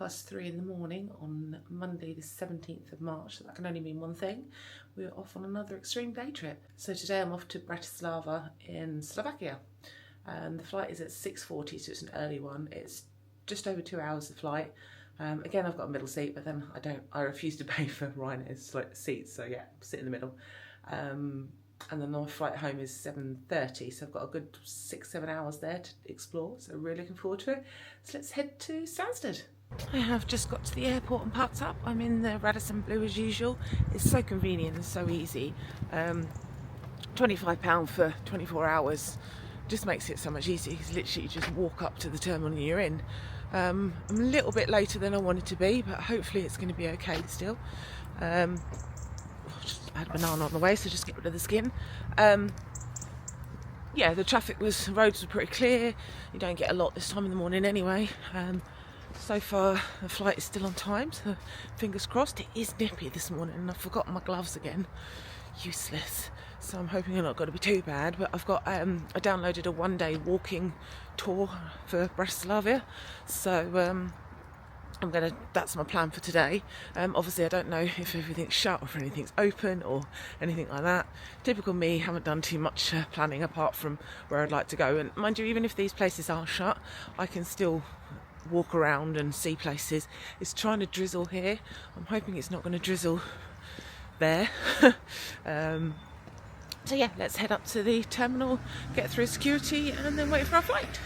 3:30 in the morning on Monday the 17th of March, so that can only mean one thing. We're off on another extreme day trip. So today I'm off to Bratislava in Slovakia, and the flight is at 6:40, so it's an early one. It's just over 2 hours the flight. Again, I've got a middle seat, but then I refuse to pay for Ryanair's seats, so yeah, sit in the middle. And then our flight home is 7:30, so I've got a good 6-7 hours there to explore, so really looking forward to it. So let's head to Stansted. I have just got to the airport and parked up. I'm in the Radisson Blu as usual. It's so convenient and so easy. £25 for 24 hours just makes it so much easier. You literally just walk up to the terminal and you're in. I'm a little bit later than I wanted to be, but hopefully it's going to be okay still. Just had a banana on the way, so just get rid of the skin. Yeah, the roads were pretty clear. You don't get a lot this time in the morning anyway. So far the flight is still on time, so fingers crossed. It is nippy this morning and I've forgotten my gloves again. Useless. So I'm hoping they're not going to be too bad, but I've got I downloaded a one-day walking tour for Bratislava, so that's my plan for today. Obviously I don't know if everything's shut or if anything's open or anything like that. Typical me, haven't done too much planning apart from where I'd like to go. And mind you, even if these places are shut, I can still walk around and see places. It's trying to drizzle here. I'm hoping it's not going to drizzle there. So yeah, let's head up to the terminal, get through security and then wait for our flight.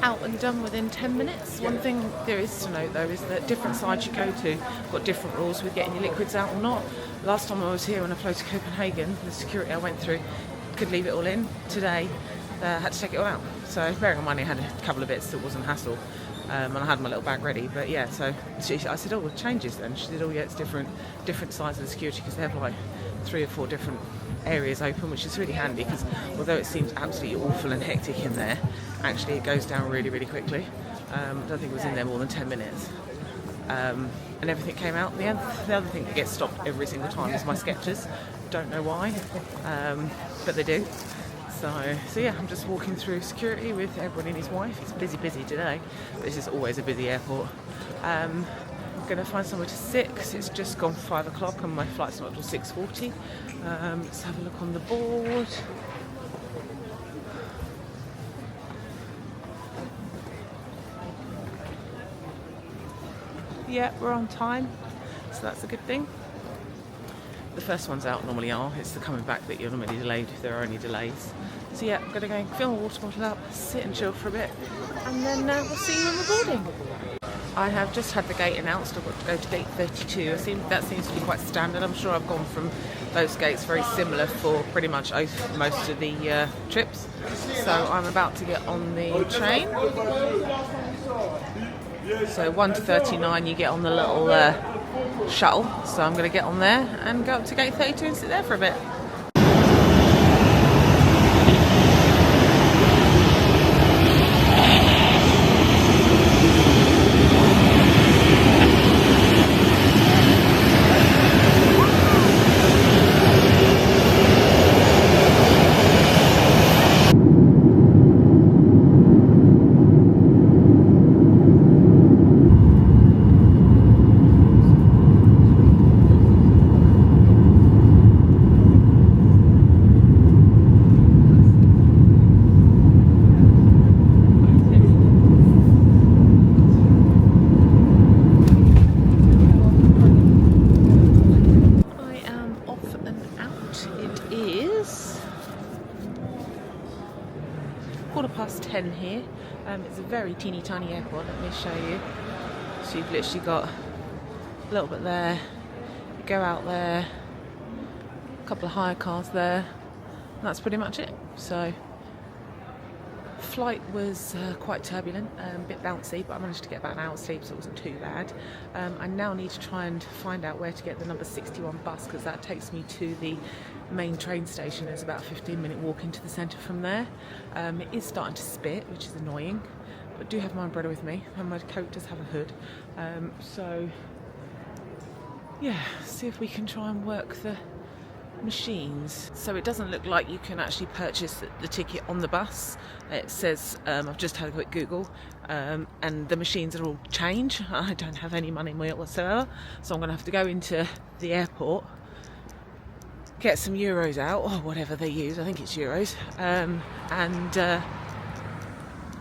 Out and done within 10 minutes. One thing there is to note though is that different sides you go to got different rules with getting your liquids out or not. Last time I was here when I flew to Copenhagen, the security I went through could leave it all in. Today I had to take it all out. So bearing in mind I had a couple of bits that wasn't hassle, and I had my little bag ready. But yeah, so I said, oh, it changes then. She said, oh yeah, it's different sides of the security because they have like 3 or 4 different areas open, which is really handy because although it seems absolutely awful and hectic in there, actually it goes down really, really quickly. I don't think it was in there more than 10 minutes. And everything came out. The other thing that gets stopped every single time is my Skechers. Don't know why, but they do. So yeah, I'm just walking through security with everyone and his wife. It's busy today, but this is always a busy airport. I'm going to find somewhere to sit because it's just gone 5 o'clock and my flight's not until 6:40. Let's have a look on the board. Yeah, we're on time, so that's a good thing. The first ones out normally are. It's the coming back that you're normally delayed if there are any delays. So yeah, I'm going to go and fill my water bottle up, sit and chill for a bit, and then we'll see you when we're boarding. I have just had the gate announced. I've got to go to gate 32. That seems to be quite standard. I'm sure I've gone from those gates very similar for pretty much most of the trips. So I'm about to get on the train. So 1 to 39 you get on the little shuttle. So I'm going to get on there and go up to gate 32 and sit there for a bit. Here. It's a very teeny tiny airport, let me show you. So you've literally got a little bit there, you go out there, a couple of hire cars there, and that's pretty much it. So flight was quite turbulent, a bit bouncy, but I managed to get about an hour's sleep, so it wasn't too bad. I now need to try and find out where to get the number 61 bus, because that takes me to the main train station. It's about a 15-minute walk into the centre from there. It is starting to spit, which is annoying. I do have my umbrella with me, and my coat does have a hood. So yeah, see if we can try and work the machines. So it doesn't look like you can actually purchase the ticket on the bus. It says, I've just had a quick Google, and the machines are all change. I don't have any money in me whatsoever, so I'm going to have to go into the airport, get some euros out, or whatever they use, I think it's euros, and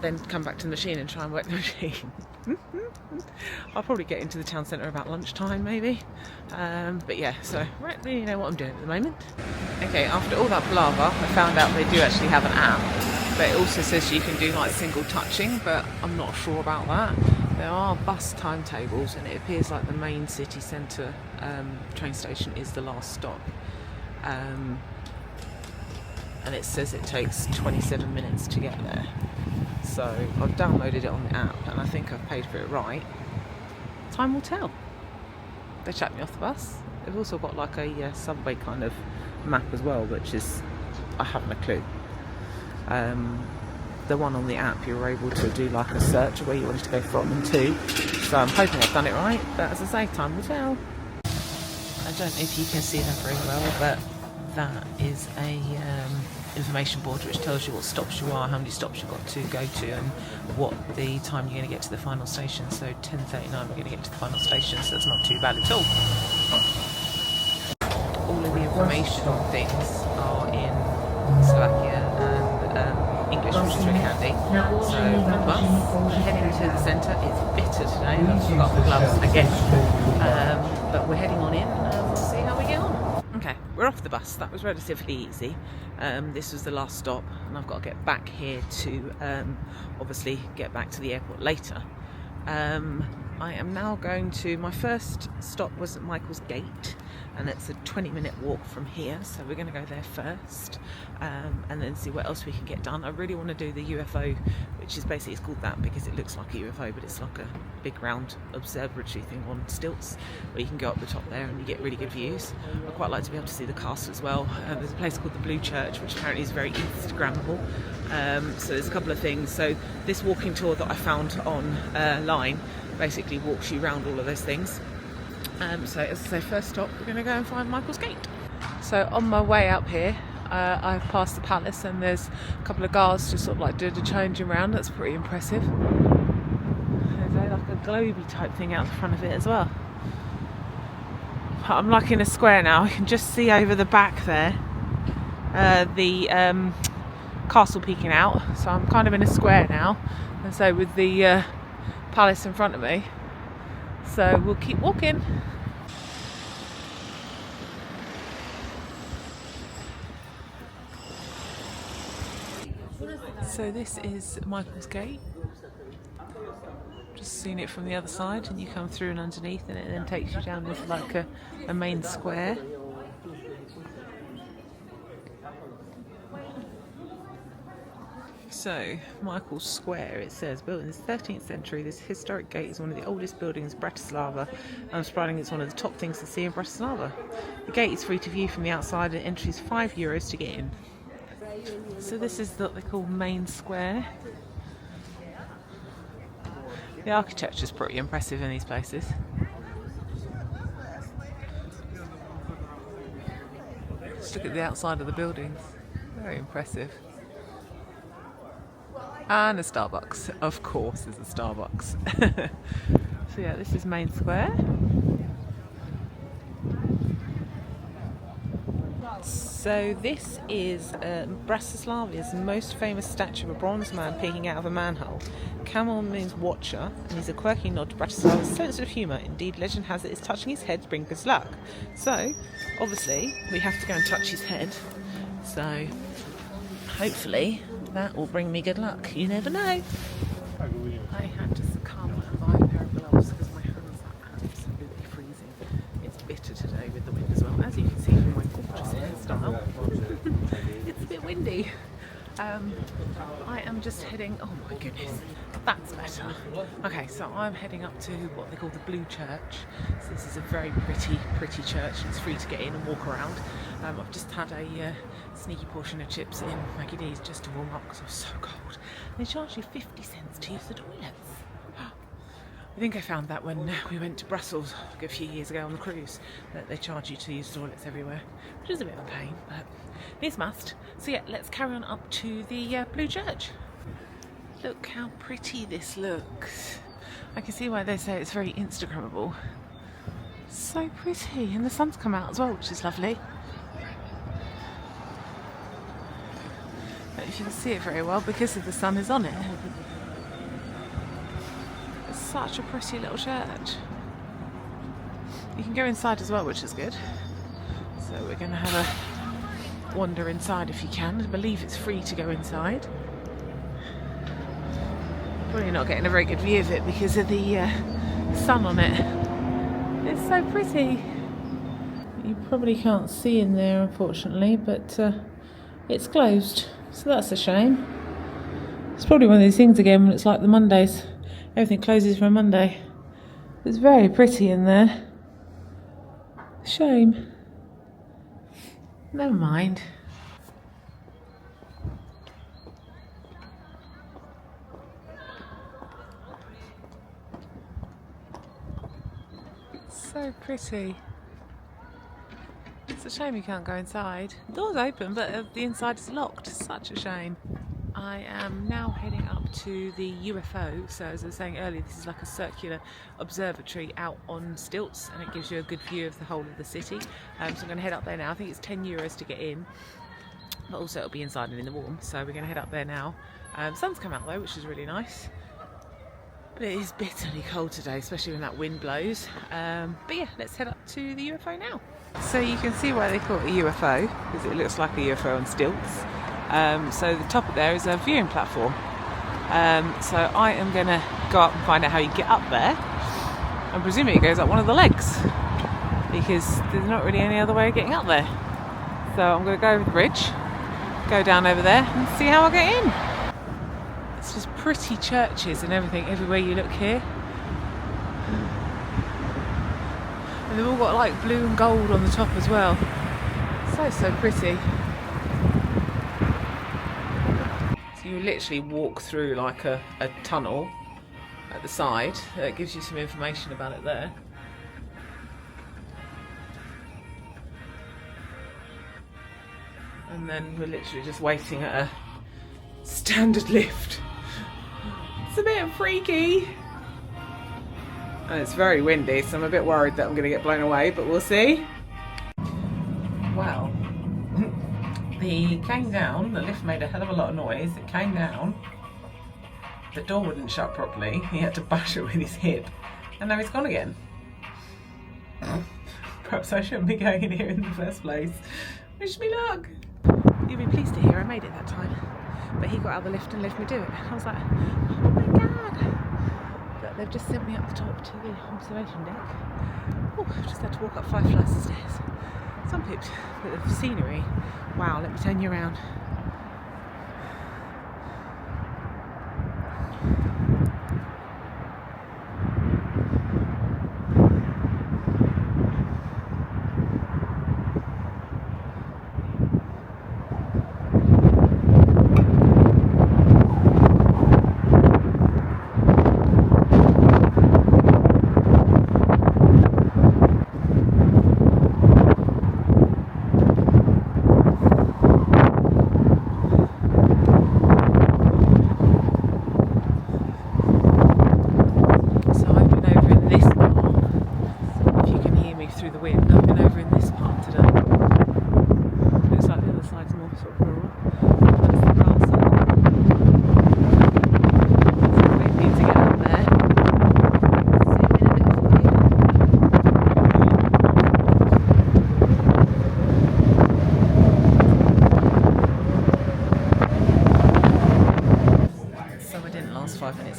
then come back to the machine and try and work the machine. I'll probably get into the town centre about lunchtime maybe, but yeah, so I don't really know what I'm doing at the moment. Okay, after all that palaver, I found out they do actually have an app, but it also says you can do like single touching, but I'm not sure about that. There are bus timetables, and it appears like the main city centre train station is the last stop, and it says it takes 27 minutes to get there. So I've downloaded it on the app, and I think I've paid for it right. Time will tell. They chucked me off the bus. They've also got like a subway kind of map as well, which is, I haven't a clue. The one on the app, you're able to do like a search of where you wanted to go from and to. So I'm hoping I've done it right, but as I say, time will tell. I don't know if you can see that very well, but that is a information board which tells you what stops you are, how many stops you've got to go to, and what the time you're going to get to the final station. So 10:39 we're going to get to the final station, so that's not too bad at all. All of the information things are in Slovakia and English, which is really handy. So on the bus, heading to the centre. It's bitter today, I've forgot the gloves again, but we're heading on in, and we'll see how we get on. Okay, we're off the bus. That was relatively easy. This was the last stop, and I've got to get back here to obviously get back to the airport later. I am now going to, my first stop was at Michael's Gate, and it's a 20-minute walk from here, so we're going to go there first, and then see what else we can get done. I really want to do the UFO, which is basically, it's called that because it looks like a UFO, but it's like a big round observatory thing on stilts where you can go up the top there and you get really good views. I'd quite like to be able to see the castle as well. There's a place called the Blue Church, which apparently is very Instagrammable, so there's a couple of things. So this walking tour that I found online basically walks you around all of those things. So as I say, first stop, we're going to go and find Michael's Gate. So on my way up here, I've passed the palace, and there's a couple of guards just sort of like doing the changing around. That's pretty impressive. There's like a globy type thing out the front of it as well. I'm like in a square now. I can just see over the back there the castle peeking out. So I'm kind of in a square now, and so with the palace in front of me. So we'll keep walking. So this is Michael's Gate. Just seen it from the other side, and you come through and underneath, and it then takes you down this like a main square. So, Michael's Square, it says, built in the 13th century, this historic gate is one of the oldest buildings in Bratislava, and spreading it's one of the top things to see in Bratislava. The gate is free to view from the outside, and entry is €5 to get in. So this is what they call main square. The architecture is pretty impressive in these places. Just look at the outside of the buildings. Very impressive. And a Starbucks. Of course there's a Starbucks. So yeah, this is main square. So this is Bratislava's most famous statue of a bronze man peeking out of a manhole. Camel means watcher, and he's a quirky nod to Bratislava's sense of humour. Indeed, legend has it it's touching his head brings good luck. So, obviously, we have to go and touch his head. So, hopefully, that will bring me good luck. You never know. I had to succumb and buy a pair of gloves because my hands are absolutely freezing. It's bitter today with the wind as well, as you can see from my gorgeous hairstyle. It's a bit windy. I am just heading, oh my goodness, That's better. Okay, so I'm heading up to what they call the Blue Church. So this is a very pretty church. It's free to get in and walk around. I've just had a sneaky portion of chips in Maggie D's just to warm up because I was so cold. They charge you 50 cents to use the toilets. I think I found that when we went to Brussels a few years ago on the cruise, that they charge you to use the toilets everywhere, which is a bit of a pain, but these must. So yeah, let's carry on up to the Blue Church. Look how pretty this looks. I can see why they say it's very Instagrammable. So pretty, and the sun's come out as well, which is lovely. But if you can see it very well because of the sun is on it. It's such a pretty little church. You can go inside as well, which is good. So we're going to have a wander inside if you can. I believe it's free to go inside. Probably not getting a very good view of it because of the sun on it. It's so pretty. You probably can't see in there, unfortunately, but it's closed, so that's a shame. It's probably one of these things again when it's like the Mondays. Everything closes for a Monday. It's very pretty in there. Shame. Never mind. So pretty. It's a shame you can't go inside. The door's open, but the inside is locked. Such a shame. I am now heading up to the UFO. So as I was saying earlier, this is like a circular observatory out on stilts, and it gives you a good view of the whole of the city. So I'm going to head up there now. I think it's €10 to get in, but also it'll be inside and in the warm. So we're going to head up there now. Sun's come out though, which is really nice. But it is bitterly cold today, especially when that wind blows. But yeah, let's head up to the UFO now. So you can see why they call it a UFO, because it looks like a UFO on stilts. So the top of there is a viewing platform. So I am going to go up and find out how you get up there. I'm presuming it goes up one of the legs, because there's not really any other way of getting up there. So I'm going to go over the bridge, go down over there and see how I get in. It's just pretty churches and everything everywhere you look here. And they've all got like blue and gold on the top as well. So pretty. So you literally walk through like a tunnel at the side. That gives you some information about it there. And then we're literally just waiting at a standard lift. It's a bit freaky. And it's very windy, so I'm a bit worried that I'm going to get blown away, but we'll see. Well, he came down, the lift made a hell of a lot of noise, it came down, the door wouldn't shut properly, he had to bash it with his hip, and now he's gone again. Perhaps I shouldn't be going in here in the first place. Wish me luck. You'll be pleased to hear I made it that time. But he got out of the lift and let me do it. I was like, oh my god! But they've just sent me up the top to the observation deck. Oh, I've just had to walk up 5 flights of stairs. Some pips, but the scenery, wow, let me turn you around.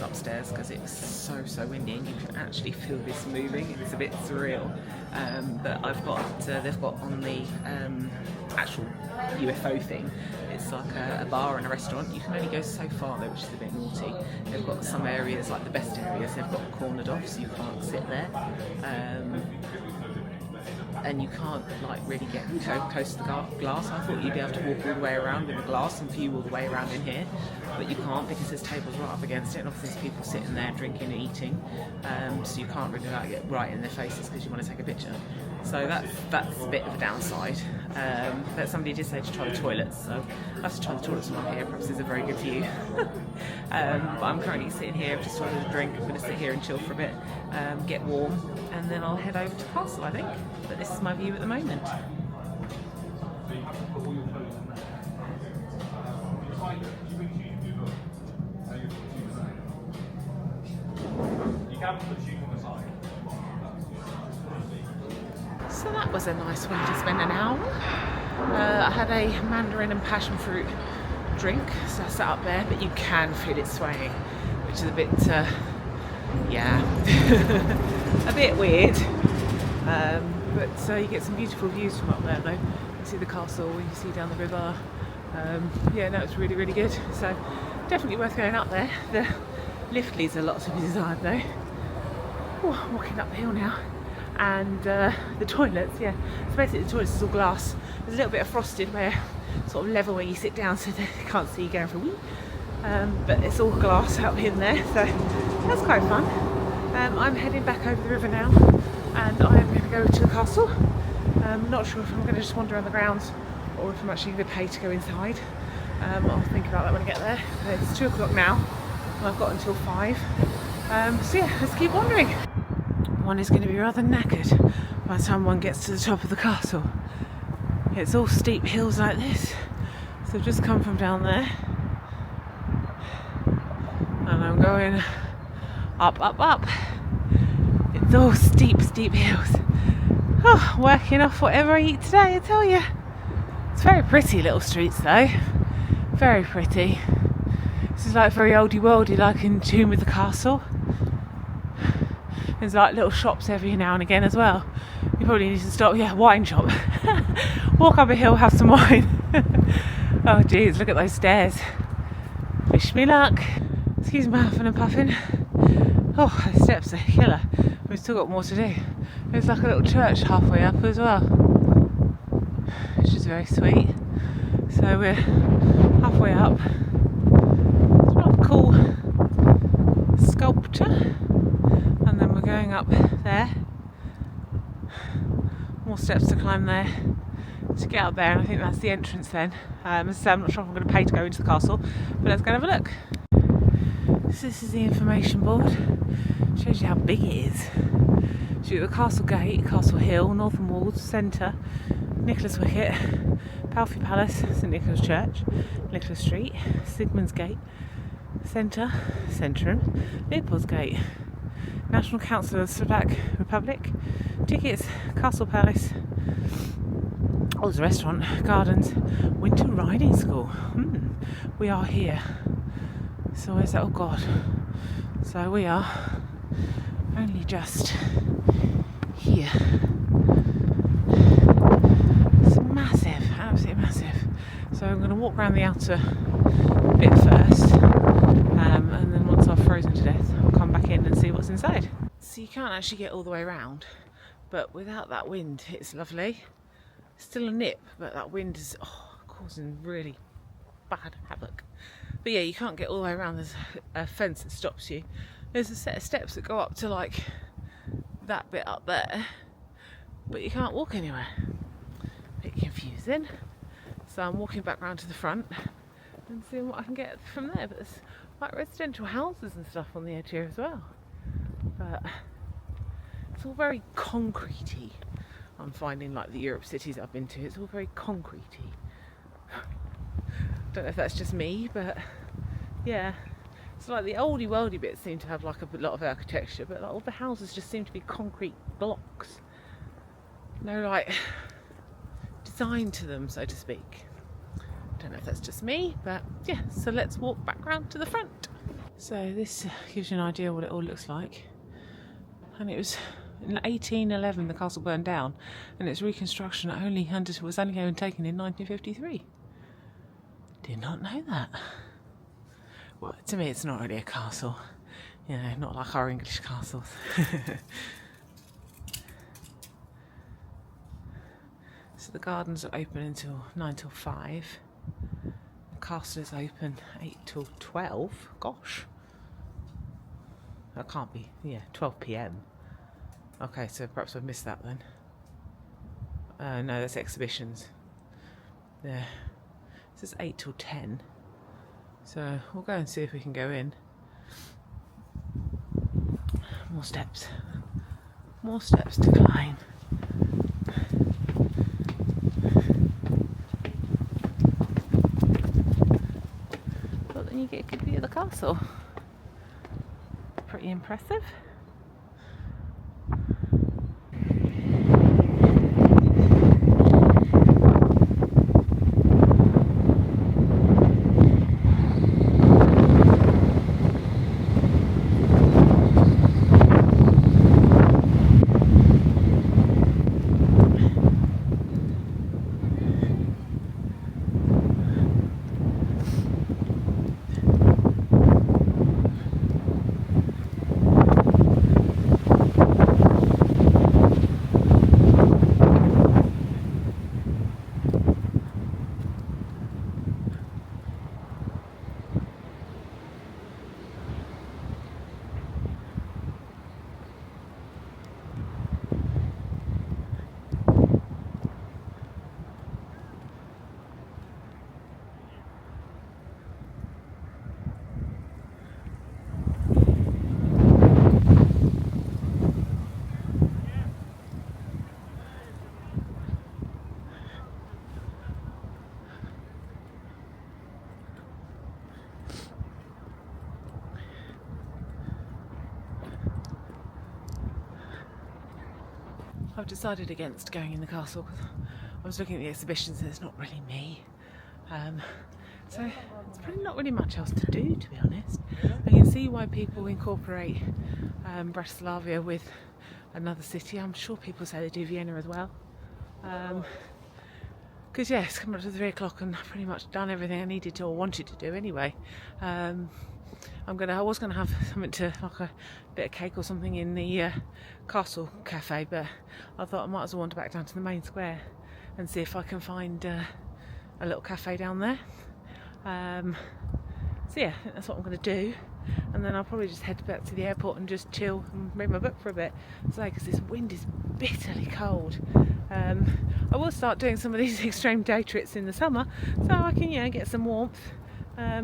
Upstairs because it was so windy and you can actually feel this moving. It's a bit surreal. But they've got on the actual UFO thing, it's like a bar and a restaurant. You can only go so far though, which is a bit naughty. They've got some areas, like the best areas, they've got cornered off, so you can't sit there. And you can't like really get close to the glass. I thought you'd be able to walk all the way around with the glass and view all the way around in here, but you can't because there's tables right up against it, and obviously there's people sitting there drinking and eating, so you can't really like get right in their faces because you want to take a picture. So that's a bit of a downside. But somebody did say to try the toilets, so I have to try the toilets when I'm here. Perhaps there's a very good view. But I'm currently sitting here, I've just ordered a drink. I'm going to sit here and chill for a bit, get warm, and then I'll head over to the castle, I think. But this is my view at the moment. So that was a nice way to spend an hour. I had a mandarin and passion fruit drink, so I sat up there, but you can feel it swaying, which is a bit, a bit weird. But you get some beautiful views from up there though. You see the castle, you see down the river. It's really, really good. So definitely worth going up there. The lift leaves a lot to be desired though. Ooh, I'm walking up the hill now. And the toilets, so basically the toilets is all glass. There's a little bit of frosted where sort of level where you sit down so they can't see you going for a wee. But it's all glass out in there, so that's quite fun. I'm heading back over the river now, and I'm going to go to the castle. I'm not sure if I'm going to just wander around the grounds or if I'm actually going to pay to go inside. I'll think about that when I get there. It's 2 o'clock now, and I've got until 5. Let's keep wandering. One is going to be rather knackered by the time one gets to the top of the castle. It's all steep hills like this, so I've just come from down there, and I'm going up, up, up. It's all steep, steep hills. Oh, working off whatever I eat today, I tell you. It's very pretty little streets though, very pretty. This is like very oldie worldy, like in tune with the castle. There's like little shops every now and again as well. You probably need to stop. Wine shop. Walk up a hill, have some wine. Oh geez, look at those stairs. Wish me luck. Excuse my huffing and puffing. Oh, the steps are killer. We've still got more to do. There's like a little church halfway up as well, which is very sweet. So we're halfway up. It's a rather cool sculpture. And then we're going up there. More steps to climb there to get up there, and I think that's the entrance then. So I'm not sure if I'm going to pay to go into the castle, but let's go and have a look. So this is the information board. Shows you how big it is. Shows you the castle gate, Castle Hill, Northern Walls, Centre, Nicholas Wicket, Palfrey Palace, St Nicholas Church, Nicholas Street, Sigmund's Gate, Centre, Centrum, Leopold's Gate, National Council of the Slovak Republic, tickets, Castle Palace, there's a restaurant, gardens, winter riding school. We are here. So where's that? Oh God. So we are only just here. It's massive, absolutely massive. So I'm going to walk around the outer bit first, and then once I've frozen to death, I'll come back in and see what's inside. So you can't actually get all the way around, but without that wind, it's lovely. Still a nip, but that wind is causing really bad havoc. But yeah, you can't get all the way around. There's a fence that stops you. There's a set of steps that go up to like that bit up there, but you can't walk anywhere. A bit confusing. So I'm walking back round to the front and seeing what I can get from there. But there's like residential houses and stuff on the edge here as well. But it's all very concretey. I'm finding like the Europe cities I've been to, it's all very concretey. Don't know if that's just me, but yeah. It's like the oldie worldy bits seem to have like a lot of architecture, but like all the houses just seem to be concrete blocks. No like design to them, so to speak. Don't know if that's just me, but yeah, so let's walk back round to the front. So this gives you an idea what it all looks like. And it was In 1811 the castle burned down, and its reconstruction was only undertaken in 1953. Did not know that. Well, to me it's not really a castle, you know, not like our English castles. So the gardens are open until 9 till 5. The castle is open 8 till 12. Gosh. That can't be, 12 p.m. Okay, so perhaps I've missed that then. No, that's exhibitions. There. This is 8 till 10. So we'll go and see if we can go in. More steps. More steps to climb. But then you get a good view of the castle. Pretty impressive. I've decided against going in the castle because I was looking at the exhibitions and it's not really me. So there's probably not really much else to do, to be honest. I can see why people incorporate Bratislava with another city. I'm sure people say they do Vienna as well. Because it's coming up to 3 o'clock and I've pretty much done everything I needed to or wanted to do anyway. I was gonna have something like a bit of cake or something in the castle cafe, but I thought I might as well wander back down to the main square and see if I can find a little cafe down there. So yeah, I think that's what I'm going to do, and then I'll probably just head back to the airport and just chill and read my book for a bit. So because this wind is bitterly cold. I will start doing some of these extreme day trips in the summer, so I can get some warmth.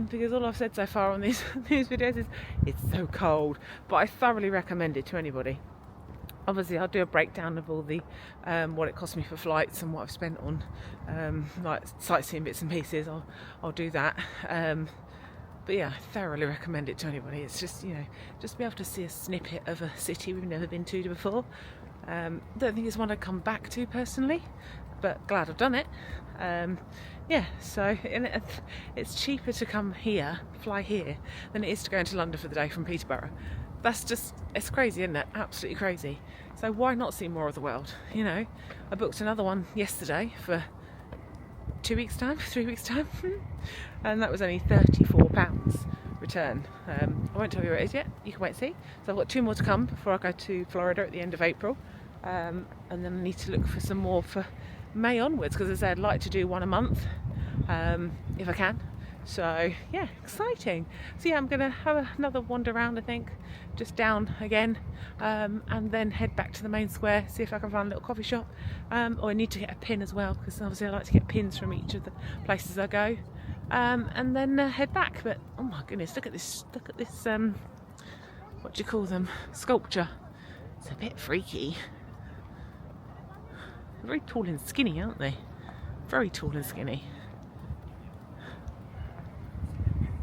Because all I've said so far on these videos is it's so cold, but I thoroughly recommend it to anybody. Obviously I'll do a breakdown of all the what it cost me for flights and what I've spent on like sightseeing bits and pieces. I'll do that, but yeah, I thoroughly recommend it to anybody. It's just just be able to see a snippet of a city we've never been to before. Don't think it's one I'd come back to personally, but glad I've done it. So it's cheaper to come here, fly here, than it is to go into London for the day from Peterborough. It's crazy, isn't it? Absolutely crazy. So why not see more of the world? I booked another one yesterday for 2 weeks time, 3 weeks time, and that was only £34 return. I won't tell you where it is yet, you can wait and see. So I've got 2 more to come before I go to Florida at the end of April, and then I need to look for some more for May onwards, because as I said, I'd like to do one a month if I can. So yeah, exciting. So yeah, I'm gonna have another wander around, I think, just down again, and then head back to the main square, see if I can find a little coffee shop, or I need to get a pin as well, because obviously I like to get pins from each of the places I go, and then head back. But oh my goodness, look at this what do you call them, sculpture. It's a bit freaky. They're very tall and skinny, aren't they? Very tall and skinny.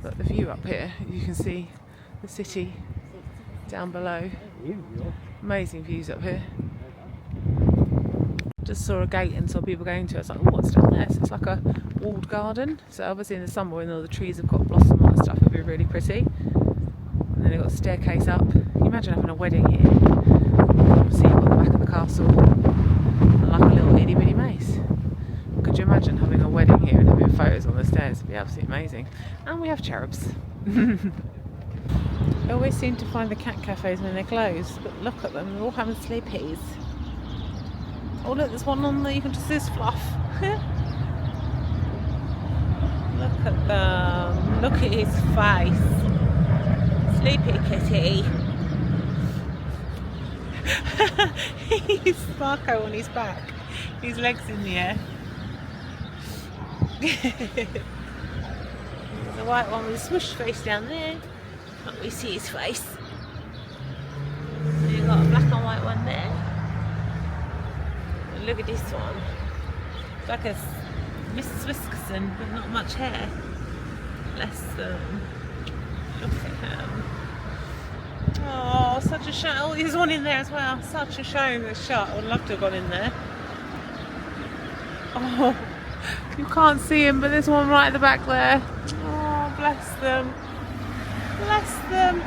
But the view up here, you can see the city down below. Amazing views up here. Just saw a gate and saw people going to it. I was like, oh, what's down there? So it's like a walled garden. So obviously in the summer when all the trees have got blossom and stuff, it'll be really pretty. And then they've got a staircase up. Can you imagine having a wedding here? Obviously you've got the back of the castle, and like a little itty bitty maze. Could you imagine having a wedding here and having photos on the stairs? It'd be absolutely amazing. And we have cherubs. I always seem to find the cat cafes when they're closed, but look at them, they're all having sleepies. Oh look, there's one on there, you can just see his fluff. Look at them, look at his face. Sleepy kitty. He's Sparko on his back, his legs in the air. There's a white one with a swoosh face down there. Can't we see his face? And you've got a black and white one there. And look at this one. It's like a Mrs. Whiskerson, but not much hair. Bless them. Look at him. Oh, such a shame. Oh, there's one in there as well. Such a shame it's shut. I would love to have gone in there. Oh, you can't see him, but there's one right at the back there. Oh, bless them. Bless them.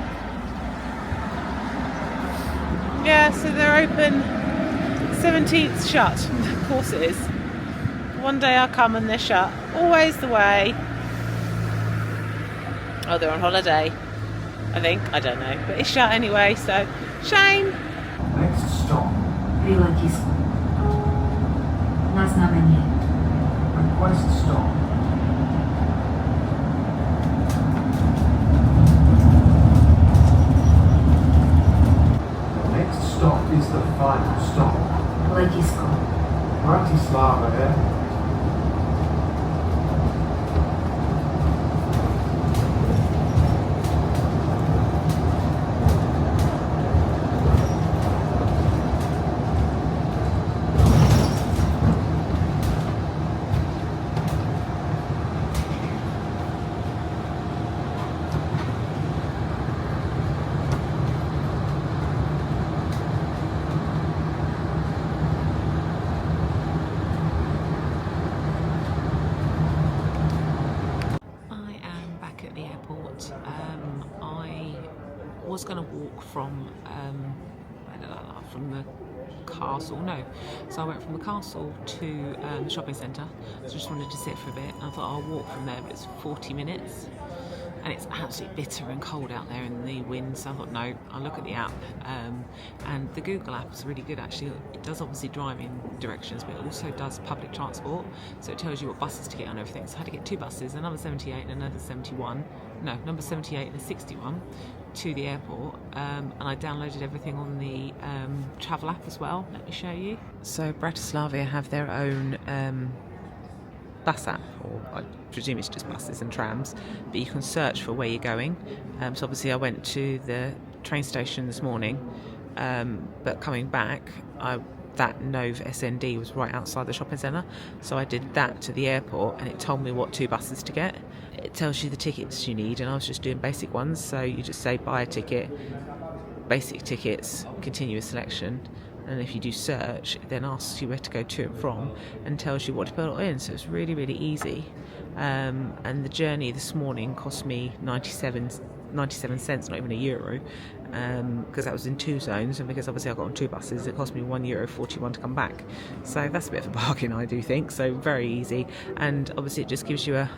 Yeah, so they're open 17th shut. Of course it is. One day I'll come and they're shut. Always the way. Oh, they're on holiday, I think. I don't know. But it's shut anyway, so shame. Next stop. Bratislava. Na znamenie. Request stop. The next stop is the final stop. Bratislava Airport. I was going to walk from the castle, no. So I went from the castle to the shopping centre. So I just wanted to sit for a bit. I thought I'll walk from there, but it's 40 minutes. And it's absolutely bitter and cold out there in the wind, so I thought no, I'll look at the app. And the Google app is really good actually. It does obviously driving directions, but it also does public transport, so it tells you what buses to get on and everything. So I had to get two buses, a number 78 and another 71. No, number 78 and a 61 to the airport, and I downloaded everything on the travel app as well. Let me show you. So Bratislava have their own bus app, or I presume it's just buses and trams, but you can search for where you're going. So obviously I went to the train station this morning, but coming back that Nove SND was right outside the shopping centre, so I did that to the airport and it told me what two buses to get. It tells you the tickets you need, and I was just doing basic ones, so you just say buy a ticket, basic tickets, continuous selection, and if you do search, it then asks you where to go to and from and tells you what to put in, so it's really, really easy. And the journey this morning cost me 97 cents, not even €1, because that was in two zones, and because obviously I got on two buses, it cost me €1.41 to come back. So that's a bit of a bargain, I do think. So very easy, and obviously it just gives you a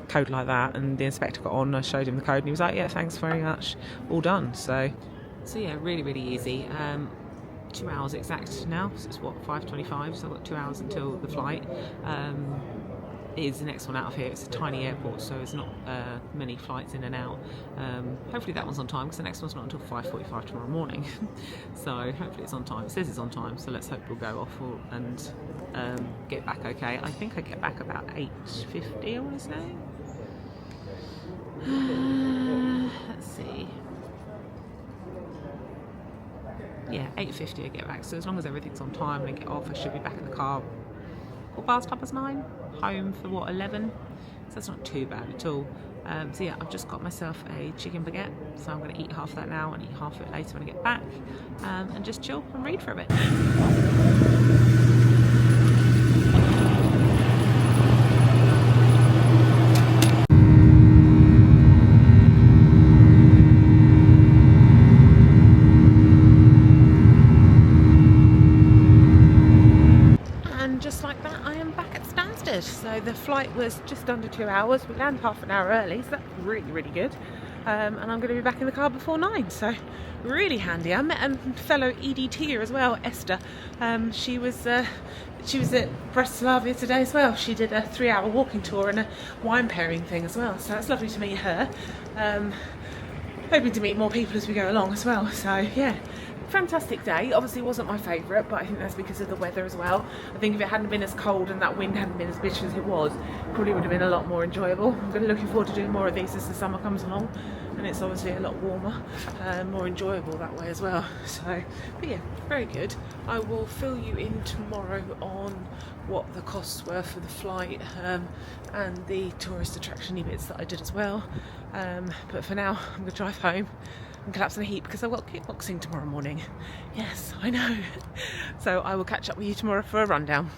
code like that, and the inspector got on, I showed him the code and he was like, yeah, thanks very much, all done. So yeah, really, really easy. 2 hours exact now, so it's what, 5:25, so I've got 2 hours until the flight. Is the next one out of here. It's a tiny airport, so there's not many flights in and out. Hopefully that one's on time, because the next one's not until 5:45 tomorrow morning. So hopefully it's on time. It says it's on time, so let's hope we'll go off and get back okay. I think I get back about 8:50, I want to say. Let's see. Yeah, 8:50 I get back, so as long as everything's on time and I get off, I should be back in the car past 9:30, home for what, 11, so that's not too bad at all. So yeah, I've just got myself a chicken baguette, so I'm going to eat half of that now and eat half of it later when I get back, and just chill and read for a bit. just like that, I am back at Stansted. So the flight was just under 2 hours. We landed half an hour early, so that's really, really good. And I'm going to be back in the car before 9, so really handy. I met a fellow EDTer as well, Esther. She was at Bratislava today as well. She did a 3-hour walking tour and a wine pairing thing as well. So it's lovely to meet her. Hoping to meet more people as we go along as well. So yeah, fantastic day. Obviously it wasn't my favourite, but I think that's because of the weather as well. I think if it hadn't been as cold and that wind hadn't been as bitter as it was, it probably would have been a lot more enjoyable. I'm really looking forward to doing more of these as the summer comes along, and it's obviously a lot warmer, more enjoyable that way as well. So, but yeah, very good. I will fill you in tomorrow on what the costs were for the flight and the tourist attraction-y bits that I did as well. But for now, I'm going to drive home and collapse in a heap because I've got kickboxing tomorrow morning. Yes, I know. So I will catch up with you tomorrow for a rundown.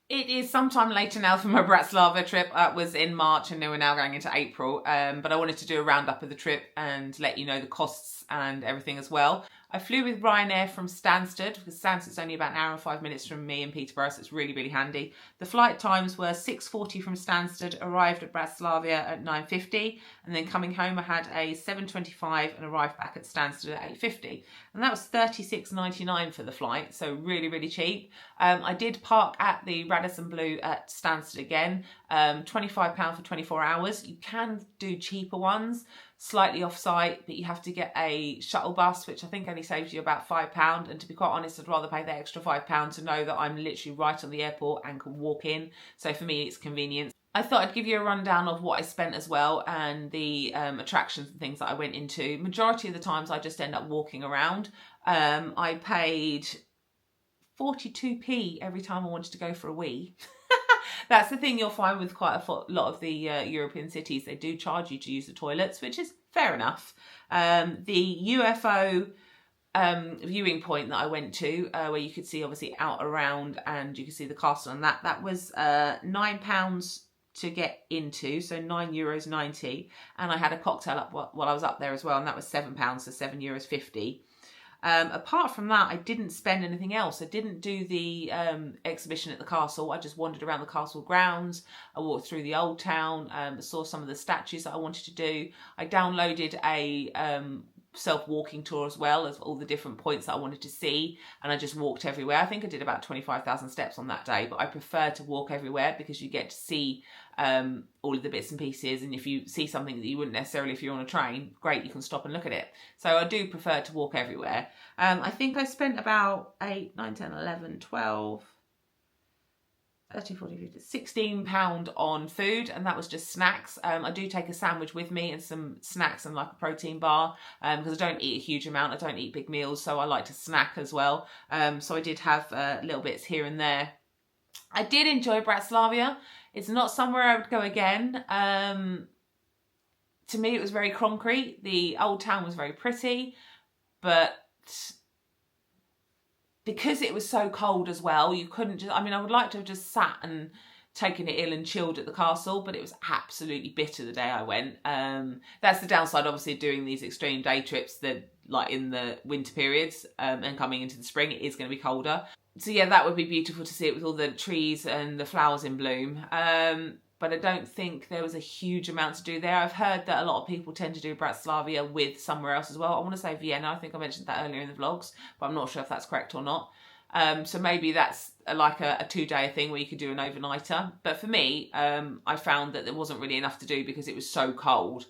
It is sometime later now for my Bratislava trip. It was in March and we're now going into April. But I wanted to do a roundup of the trip and let you know the costs and everything as well. I flew with Ryanair from Stansted because Stansted's only about an hour and 5 minutes from me in Peterborough, so it's really, really handy. The flight times were 6:40 from Stansted, arrived at Bratislava at 9:50, and then coming home I had a 7:25 and arrived back at Stansted at 8:50. And that was $36.99 for the flight, so really, really cheap. I did park at the Radisson Blu at Stansted again, £25 for 24 hours. You can do cheaper ones, slightly off-site, but you have to get a shuttle bus, which I think only saves you about £5. And to be quite honest, I'd rather pay the extra £5 to know that I'm literally right on the airport and can walk in. So for me, it's convenience. I thought I'd give you a rundown of what I spent as well and the attractions and things that I went into. Majority of the times I just end up walking around. I paid 42p every time I wanted to go for a wee. That's the thing you'll find with quite a lot of the European cities. They do charge you to use the toilets, which is fair enough. The UFO viewing point that I went to, where you could see obviously out around and you could see the castle and that was £9 to get into, so €9.90. And I had a cocktail up while I was up there as well, and that was £7, so €7.50. Apart from that, I didn't spend anything else. I didn't do the exhibition at the castle. I just wandered around the castle grounds. I walked through the old town, saw some of the statues that I wanted to do. I downloaded a self-walking tour as well as all the different points that I wanted to see, and I just walked everywhere. I think I did about 25,000 steps on that day, but I prefer to walk everywhere because you get to see all of the bits and pieces, and if you see something that you wouldn't necessarily if you're on a train, great, you can stop and look at it. So I do prefer to walk everywhere. I think I spent about 8, 9, 10, 11, 12, 13, 14, 15, £16 on food, and that was just snacks. I do take a sandwich with me and some snacks and like a protein bar because I don't eat a huge amount. I don't eat big meals, so I like to snack as well. So I did have little bits here and there. I did enjoy Bratislava. It's not somewhere I would go again. To me, it was very concrete. The old town was very pretty, but because it was so cold as well, you couldn't just, I mean, I would like to have just sat and taken it in and chilled at the castle, but it was absolutely bitter the day I went. That's the downside, obviously, of doing these extreme day trips, that like in the winter periods and coming into the spring, it is going to be colder. So yeah, that would be beautiful to see it with all the trees and the flowers in bloom. But I don't think there was a huge amount to do there. I've heard that a lot of people tend to do Bratislava with somewhere else as well. I want to say Vienna. I think I mentioned that earlier in the vlogs, but I'm not sure if that's correct or not. So maybe that's like a 2-day thing where you could do an overnighter. But for me, I found that there wasn't really enough to do because it was so cold.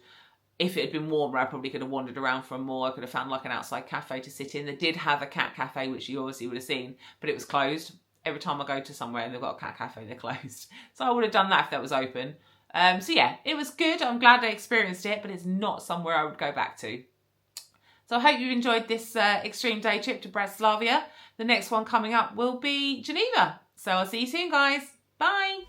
If it had been warmer, I probably could have wandered around for more. I could have found like an outside cafe to sit in. They did have a cat cafe, which you obviously would have seen, but it was closed. Every time I go to somewhere and they've got a cat cafe, they're closed. So I would have done that if that was open. So yeah, it was good. I'm glad I experienced it, but it's not somewhere I would go back to. So I hope you enjoyed this extreme day trip to Bratislava. The next one coming up will be Geneva. So I'll see you soon, guys. Bye.